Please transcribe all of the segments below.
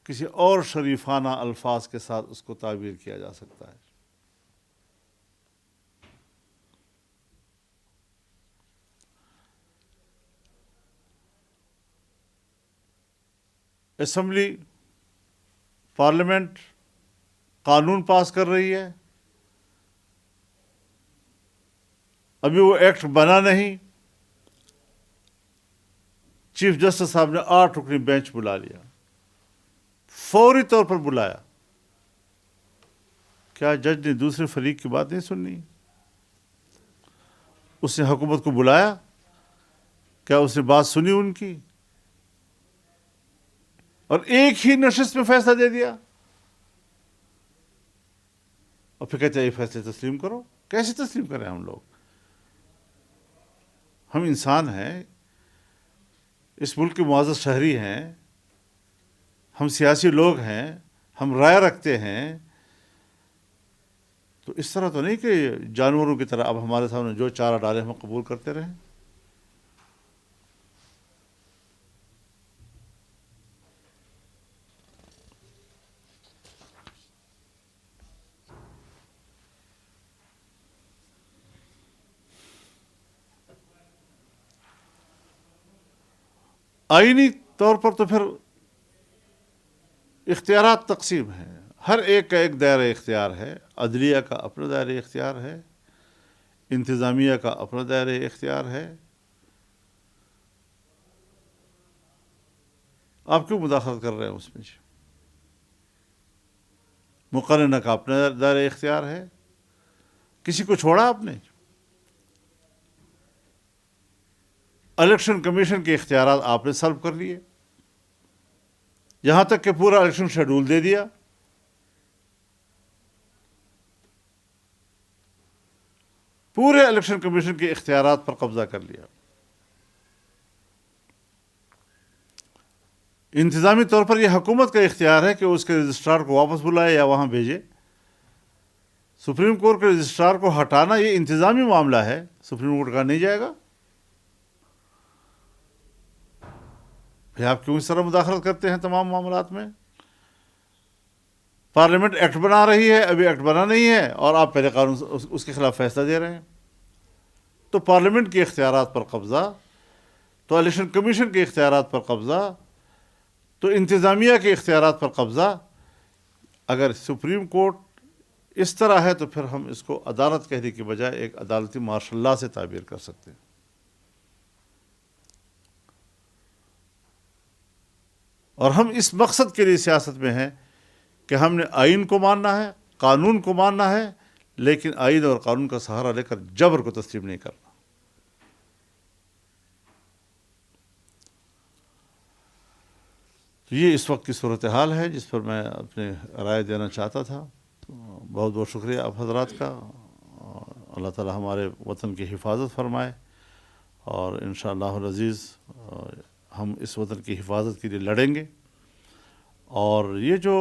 کسی اور شریفانہ الفاظ کے ساتھ اس کو تعبیر کیا جا سکتا ہے۔ اسمبلی، پارلیمنٹ قانون پاس کر رہی ہے، ابھی وہ ایکٹ بنا نہیں، چیف جسٹس صاحب نے 8 رکنی بینچ بلا لیا، فوری طور پر بلایا۔ کیا جج نے دوسرے فریق کی بات نہیں سننی؟ اس نے حکومت کو بلایا، کیا اس نے بات سنی ان کی؟ اور ایک ہی نشست میں فیصلہ دے دیا، اور پھر کہتے ہیں یہ فیصلے تسلیم کرو۔ کیسے تسلیم کریں ہم لوگ؟ ہم انسان ہیں، اس ملک کے معزز شہری ہیں، ہم سیاسی لوگ ہیں، ہم رائے رکھتے ہیں، تو اس طرح تو نہیں کہ جانوروں کی طرح اب ہمارے سامنے جو چارہ ڈالے ہم قبول کرتے رہیں۔ آئینی طور پر تو پھر اختیارات تقسیم ہیں، ہر ایک کا ایک دائرہ اختیار ہے۔ عدلیہ کا اپنا دائرہ اختیار ہے، انتظامیہ کا اپنا دائرہ اختیار ہے۔ آپ کیوں مداخلت کر رہے ہیں اس میں؟ مقننہ کا اپنا دائرہ اختیار ہے، کسی کو چھوڑا آپ نے؟ الیکشن کمیشن کے اختیارات آپ نے سلب کر لیے، یہاں تک کہ پورا الیکشن شیڈول دے دیا۔ پورے الیکشن کمیشن کے اختیارات پر قبضہ کر لیا۔ انتظامی طور پر یہ حکومت کا اختیار ہے کہ اس کے رجسٹرار کو واپس بلائے یا وہاں بھیجے۔ سپریم کورٹ کے رجسٹرار کو ہٹانا یہ انتظامی معاملہ ہے، سپریم کورٹ کا نہیں جائے گا۔ پھر آپ کیوں اس طرح مداخلت کرتے ہیں تمام معاملات میں؟ پارلیمنٹ ایکٹ بنا رہی ہے، ابھی ایکٹ بنا نہیں ہے، اور آپ پہلے قانون اس کے خلاف فیصلہ دے رہے ہیں۔ تو پارلیمنٹ کے اختیارات پر قبضہ، تو الیکشن کمیشن کے اختیارات پر قبضہ، تو انتظامیہ کے اختیارات پر قبضہ۔ اگر سپریم کورٹ اس طرح ہے تو پھر ہم اس کو عدالت کہنے کی بجائے ایک عدالتی مارشل لا سے تعبیر کر سکتے ہیں۔ اور ہم اس مقصد کے لیے سیاست میں ہیں کہ ہم نے آئین کو ماننا ہے، قانون کو ماننا ہے، لیکن آئین اور قانون کا سہارا لے کر جبر کو تسلیم نہیں کرنا۔ تو یہ اس وقت کی صورتحال ہے جس پر میں اپنے رائے دینا چاہتا تھا۔ بہت بہت شکریہ آپ حضرات کا۔ اللہ تعالی ہمارے وطن کی حفاظت فرمائے، اور انشاءاللہ العزیز ہم اس وطن کی حفاظت کے لیے لڑیں گے۔ اور یہ جو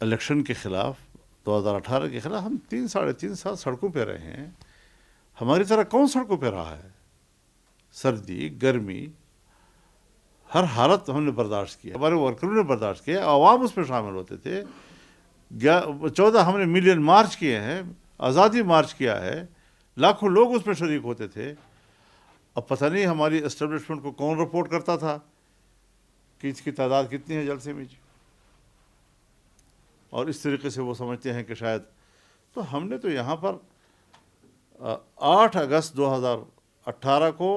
الیکشن کے خلاف 2018 کے خلاف ہم 3 سال سڑکوں پہ رہے ہیں، ہماری طرح کون سڑکوں پہ رہا ہے؟ سردی، گرمی، ہر حالت ہم نے برداشت کیا، ہمارے ورکروں نے برداشت کیا، عوام اس میں شامل ہوتے تھے۔ 14 ہم نے ملین مارچ کیے ہیں، آزادی مارچ کیا ہے، لاکھوں لوگ اس میں شریک ہوتے تھے۔ اب پتہ نہیں ہماری اسٹیبلشمنٹ کو کون رپورٹ کرتا تھا کہ اس کی تعداد کتنی ہے جلسے میں، اور اس طریقے سے وہ سمجھتے ہیں کہ شاید۔ تو ہم نے تو یہاں پر 8 اگست 2018 کو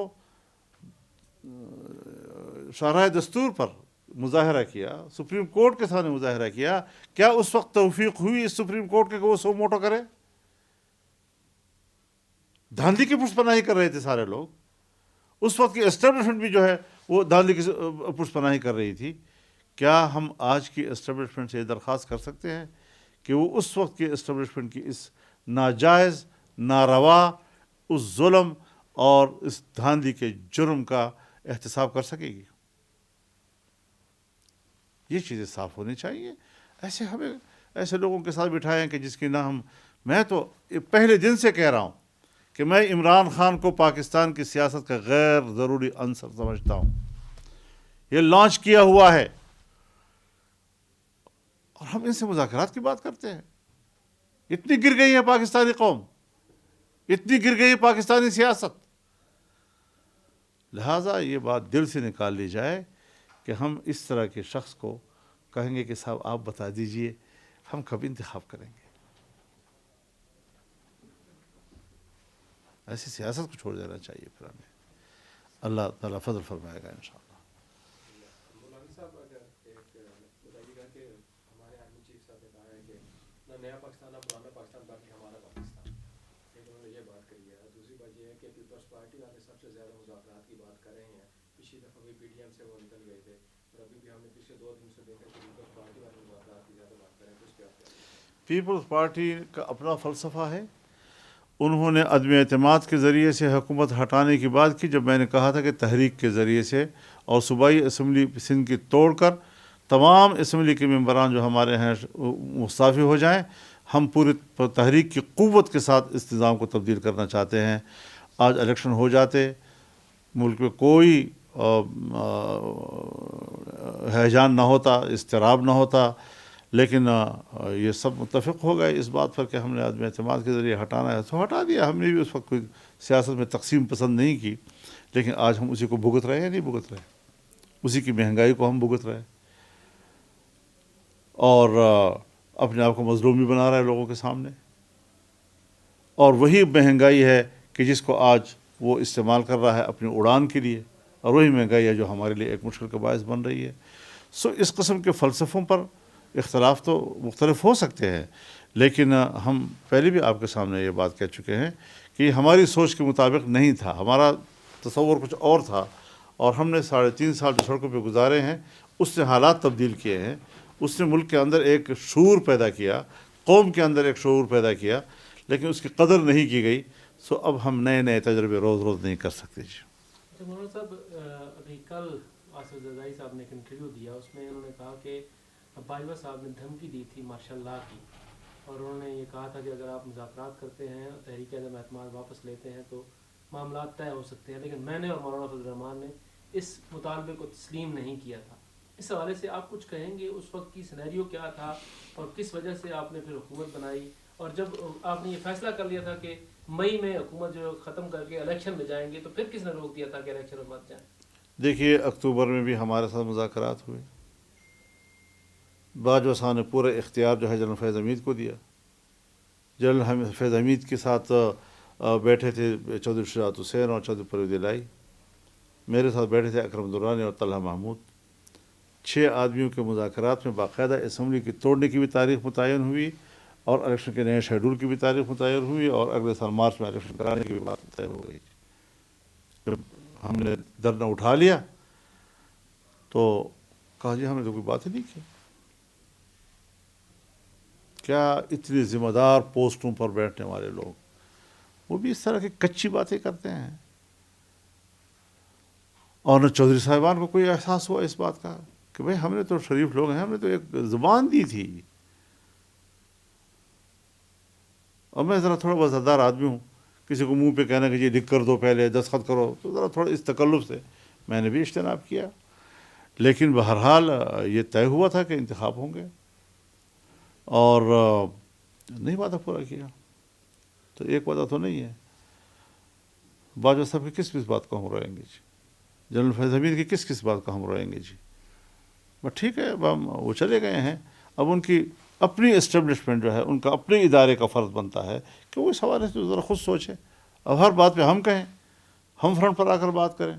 شاہراہ دستور پر مظاہرہ کیا، سپریم کورٹ کے سامنے مظاہرہ کیا۔ کیا اس وقت توفیق ہوئی اس سپریم کورٹ کے کہ وہ سو موٹو کرے؟ دھاندلی کی پشت پناہی کر رہے تھے سارے لوگ۔ اس وقت کی اسٹیبلشمنٹ بھی جو ہے وہ دھاندلی کی پشت پناہی کر رہی تھی۔ کیا ہم آج کی اسٹیبلشمنٹ سے یہ درخواست کر سکتے ہیں کہ وہ اس وقت کی اسٹیبلشمنٹ کی اس ناجائز، ناروا، اس ظلم اور اس دھاندلی کے جرم کا احتساب کر سکے گی؟ یہ چیزیں صاف ہونی چاہیے۔ ایسے لوگوں کے ساتھ بٹھائیں کہ جس کی نہ ہم۔ میں تو پہلے دن سے کہہ رہا ہوں کہ میں عمران خان کو پاکستان کی سیاست کا غیر ضروری عنصر سمجھتا ہوں۔ یہ لانچ کیا ہوا ہے، اور ہم ان سے مذاکرات کی بات کرتے ہیں. اتنی گر گئی ہے پاکستانی قوم، اتنی گر گئی پاکستانی سیاست. لہٰذا یہ بات دل سے نکال لی جائے کہ ہم اس طرح کے شخص کو کہیں گے کہ صاحب آپ بتا دیجئے ہم کب انتخاب کریں گے. ایسی سیاست کو چھوڑ دینا چاہیے پھر ہمیں. اللہ تعالیٰ فضل فرمائے گا انشاءاللہ. مولانا صاحب اگر ایک بتائیے گا کہ ہمارے آرمی چیف صاحب نے کہا ہے کہ نہ نیا پاکستان نہ پرانا پاکستان بلکہ ہمارا پاکستان، ایک انہوں نے یہ بات کہی ہے. دوسری بات یہ ہے کہ پیپلز پارٹی والے سب سے زیادہ مذاکرات کی بات کر رہے ہیں. پچھلی دفعہ بھی پی ڈی ایم سے وہ نکل گئے تھے، اور ابھی بھی ہم نے پچھلے 2 دن سے دیکھا کہ پیپلز پارٹی والے مذاکرات کی زیادہ بات کر رہے ہیں. تو اس پہ آپ کیا؟ پیپلز پارٹی کا اپنا فلسفہ ہے. انہوں نے عدم اعتماد کے ذریعے سے حکومت ہٹانے کی بات کی، جب میں نے کہا تھا کہ تحریک کے ذریعے سے اور صوبائی اسمبلی سندھ کی توڑ کر تمام اسمبلی کے ممبران جو ہمارے ہیں مستعفی ہو جائیں. ہم پوری تحریک کی قوت کے ساتھ اس نظام کو تبدیل کرنا چاہتے ہیں. آج الیکشن ہو جاتے، ملک میں کوئی ہیجان نہ ہوتا، اضطراب نہ ہوتا، لیکن یہ سب متفق ہو گئے اس بات پر کہ ہم نے عدم اعتماد کے ذریعے ہٹانا ہے تو ہٹا دیا. ہم نے بھی اس وقت کوئی سیاست میں تقسیم پسند نہیں کی، لیکن آج ہم اسی کو بھگت رہے ہیں. نہیں بھگت رہے، اسی کی مہنگائی کو ہم بھگت رہے اور اپنے آپ کو مظلوم بھی بنا رہے ہیں لوگوں کے سامنے. اور وہی مہنگائی ہے کہ جس کو آج وہ استعمال کر رہا ہے اپنی اڑان کے لیے، اور وہی مہنگائی ہے جو ہمارے لیے ایک مشکل کا باعث بن رہی ہے. اس قسم کے فلسفوں پر اختلاف تو مختلف ہو سکتے ہیں، لیکن ہم پہلے بھی آپ کے سامنے یہ بات کہہ چکے ہیں کہ یہ ہماری سوچ کے مطابق نہیں تھا. ہمارا تصور کچھ اور تھا، اور ہم نے 3.5 سال جو سڑکوں پہ گزارے ہیں اس نے حالات تبدیل کیے ہیں. اس نے ملک کے اندر ایک شعور پیدا کیا، قوم کے اندر ایک شعور پیدا کیا، لیکن اس کی قدر نہیں کی گئی. سو اب ہم نئے نئے تجربے روز روز نہیں کر سکتے. جی مولانا صاحب، ابھی کل آصف زرداری صاحب نے ایک انٹرویو دیا، اس میں انہوں نے کہا کہ باجوہ صاحب نے دھمکی دی تھی مارشل لا کی، اور انہوں نے یہ کہا تھا کہ اگر آپ مذاکرات کرتے ہیں، تحریک عدم اعتماد واپس لیتے ہیں تو معاملات طے ہو سکتے ہیں. لیکن میں نے اور مولانا فضل الرحمان نے اس مطالبے کو تسلیم نہیں کیا تھا. اس حوالے سے آپ کچھ کہیں گے؟ اس وقت کی سینیریو کیا تھا اور کس وجہ سے آپ نے پھر حکومت بنائی؟ اور جب آپ نے یہ فیصلہ کر لیا تھا کہ مئی میں حکومت جو ختم کر کے الیکشن میں جائیں گے، تو پھر کس نے روک دیا تھا کہ الیکشن میں مت جائیں؟ دیکھیے، اکتوبر میں بھی ہمارے ساتھ مذاکرات ہوئے. باجوہ صاحب نے پورا اختیار جو ہے جنرل فیض حمید کو دیا. جنرل فیض حمید کے ساتھ بیٹھے تھے چودھری شجاعت حسین اور چودھری پرویز الہی. میرے ساتھ بیٹھے تھے اکرم درانی اور طلحہ محمود. 6 آدمیوں کے مذاکرات میں باقاعدہ اسمبلی کی توڑنے کی بھی تاریخ متعین ہوئی، اور الیکشن کے نئے شیڈول کی بھی تاریخ متعین ہوئی، اور اگلے سال مارچ میں الیکشن کرانے کی بھی بات طے ہو گئی. جب ہم نے دھرنا اٹھا لیا تو کہا جی ہم نے تو کوئی بات ہی نہیں کی. کیا اتنی ذمہ دار پوسٹوں پر بیٹھنے والے لوگ وہ بھی اس طرح کی کچی باتیں کرتے ہیں؟ اور نہ چودھری صاحبان کو کوئی احساس ہوا اس بات کا کہ بھئی ہم نے تو شریف لوگ ہیں، ہم نے تو ایک زبان دی تھی، اور میں ذرا تھوڑا وزادار آدمی ہوں، کسی کو منہ پہ کہنا کہ یہ لکھ کر دو، پہلے دستخط کرو، تو ذرا تھوڑا اس تکلف سے میں نے بھی اجتناب کیا. لیکن بہرحال یہ طے ہوا تھا کہ انتخاب ہوں گے، اور نہیں وعدہ پورا کیا. تو ایک وعدہ تو نہیں ہے. باجوہ صاحب کی کس بات کو ہم روئیں گے جی؟ جنرل فیض حمید کی کس بات کو ہم روئیں گے جی؟ بس ٹھیک ہے، اب وہ چلے گئے ہیں. اب ان کی اپنی اسٹیبلشمنٹ جو ہے، ان کا اپنے ادارے کا فرض بنتا ہے کہ وہ اس حوالے سے ذرا خود سوچے. اب ہر بات پہ ہم کہیں، ہم فرنٹ پر آ کر بات کریں،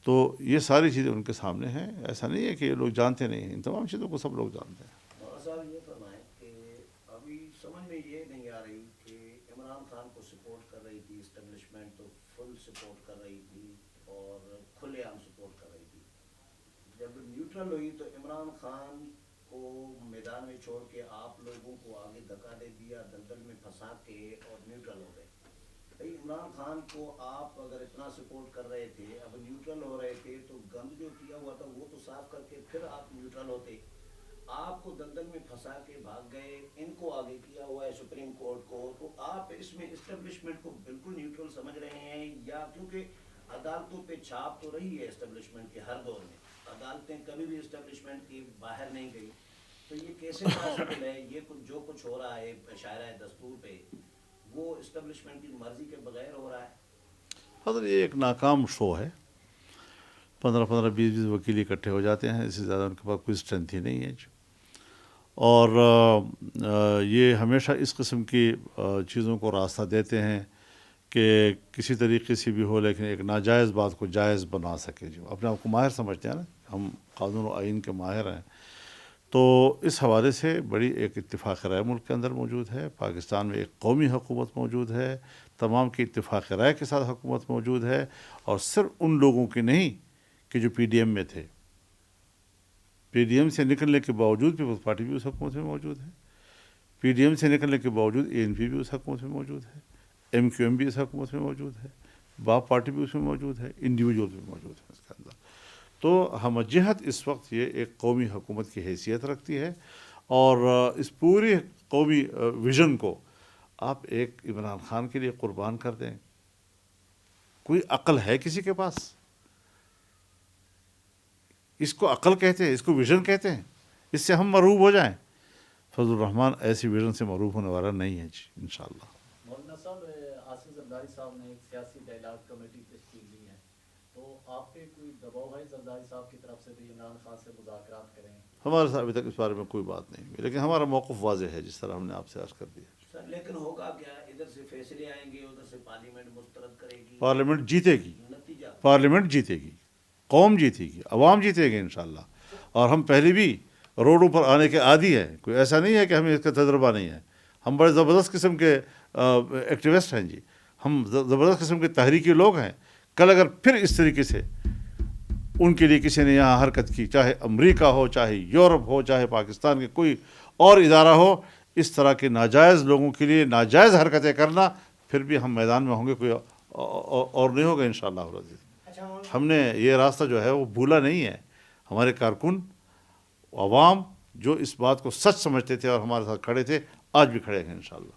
تو یہ ساری چیزیں ان کے سامنے ہیں. ایسا نہیں ہے کہ یہ لوگ جانتے نہیں ہیں، ان تمام چیزوں کو سب لوگ جانتے ہیں. صاحب یہ فرمائیں کہ ابھی سمجھ میں یہ نہیں آ رہی کہ عمران خان کو سپورٹ کر رہی تھی اسٹیبلشمنٹ، تو فل سپورٹ کر رہی تھی اور کھلے عام سپورٹ کر رہی تھی. جب نیوٹرل ہوئی تو عمران خان کو میدان میں چھوڑ کے آپ لوگوں کو آگے دھکا دے دیا، دلدل میں پھنسا کے، اور نیوٹرل ہو گئے. بھائی عمران خان کو آپ اگر اتنا سپورٹ کر رہے تھے، اب نیوٹرل ہو رہے تھے، تو گند جو کیا ہوا تھا وہ تو صاف کر کے پھر آپ نیوٹرل ہوتے. آپ کو دلدل میں پھنسا کے بھاگ گئے، ان کو آگے کیا ہوا ہے سپریم کورٹ کو، تو آپ اس میں اسٹیبلشمنٹ کو بالکل نیوٹرل سمجھ رہے ہیں؟ یا کیونکہ عدالتوں پہ چھاپ تو رہی ہے اسٹیبلشمنٹ کے ہر دور میں، عدالتیں کبھی بھی اسٹیبلشمنٹ کی باہر نہیں گئی، تو یہ کیسے پاسبل ہے؟ یہ جو کچھ ہو رہا ہے شاعرہ دستور پہ، وہ اسٹیبلشمنٹ کی مرضی کے بغیر ہو رہا ہے؟ حضرت یہ ایک ناکام شو ہے، 15 20 وکیل اکٹھے ہو جاتے ہیں، اس سے زیادہ ان کے پاس کوئی اسٹرینتھ ہی نہیں ہے جو. اور یہ ہمیشہ اس قسم کی چیزوں کو راستہ دیتے ہیں کہ کسی طریقے سے بھی ہو لیکن ایک ناجائز بات کو جائز بنا سکے. جو اپنے آپ کو ماہر سمجھتے ہیں نا، ہم قانون و آئین کے ماہر ہیں، تو اس حوالے سے بڑی ایک اتفاق رائے ملک کے اندر موجود ہے. پاکستان میں ایک قومی حکومت موجود ہے، تمام کی اتفاق رائے کے ساتھ حکومت موجود ہے، اور صرف ان لوگوں کی نہیں کہ جو پی ڈی ایم میں تھے. پی ڈی ایم سے نکلنے کے باوجود پیپلز پارٹی بھی اس حکومت میں موجود ہے، پی ڈی ایم سے نکلنے کے باوجود اے این پی بھی اس حکومت میں موجود ہے، ایم کیو ایم بھی اس حکومت میں موجود ہے، باپ پارٹی بھی اس میں موجود ہے، انڈیویجول بھی موجود ہے اس کے اندر. تو ہم جہت اس وقت یہ ایک قومی حکومت کی حیثیت رکھتی ہے، اور اس پوری قومی ویژن کو آپ ایک عمران خان کے لیے قربان کر دیں. کوئی عقل ہے کسی کے پاس؟ اس کو عقل کہتے ہیں، اس کو ویژن کہتے ہیں، اس سے ہم مروب ہو جائیں؟ فضل الرحمان ایسی ویژن سے مروب ہونے والا نہیں ہے جی، انشاءاللہ. مولانا صاحب، آصف زرداری صاحب نے ایک سیاسی ڈائلاگ کمیٹی تشکیل دی ہے، تو آپ پہ کوئی دباؤ ہے زرداری صاحب کی طرف سے بھی عمران خان سے مذاکرات کریں؟ ہمارے ساتھ ابھی تک اس بارے میں کوئی بات نہیں ہوئی، لیکن ہمارا موقف واضح ہے جس طرح ہم نے آپ سے عرض کر دیا. سر لیکن ہوگا کیا؟ ادھر سے فیصلے آئیں گے، ادھر سے پارلیمنٹ مسترد کرے گی، پارلیمنٹ جیتے گی، نتیجہ پارلیمنٹ جیتے گی، قوم جیتے گی، عوام جیتے گے انشاءاللہ. اور ہم پہلے بھی روڈوں پر آنے کے عادی ہیں، کوئی ایسا نہیں ہے کہ ہمیں اس کا تجربہ نہیں ہے. ہم بڑے زبردست قسم کے ایکٹیوسٹ ہیں جی، ہم زبردست قسم کے تحریکی لوگ ہیں. کل اگر پھر اس طریقے سے ان کے لیے کسی نے یہاں حرکت کی، چاہے امریکہ ہو، چاہے یورپ ہو، چاہے پاکستان کے کوئی اور ادارہ ہو، اس طرح کے ناجائز لوگوں کے لیے ناجائز حرکتیں کرنا، پھر بھی ہم میدان میں ہوں گے، کوئی اور نہیں ہوگا انشاءاللہ العزیز. ہم نے یہ راستہ جو ہے وہ بھولا نہیں ہے. ہمارے کارکن عوام جو اس بات کو سچ سمجھتے تھے اور ہمارے ساتھ کھڑے تھے، آج بھی کھڑے ہیں انشاءاللہ.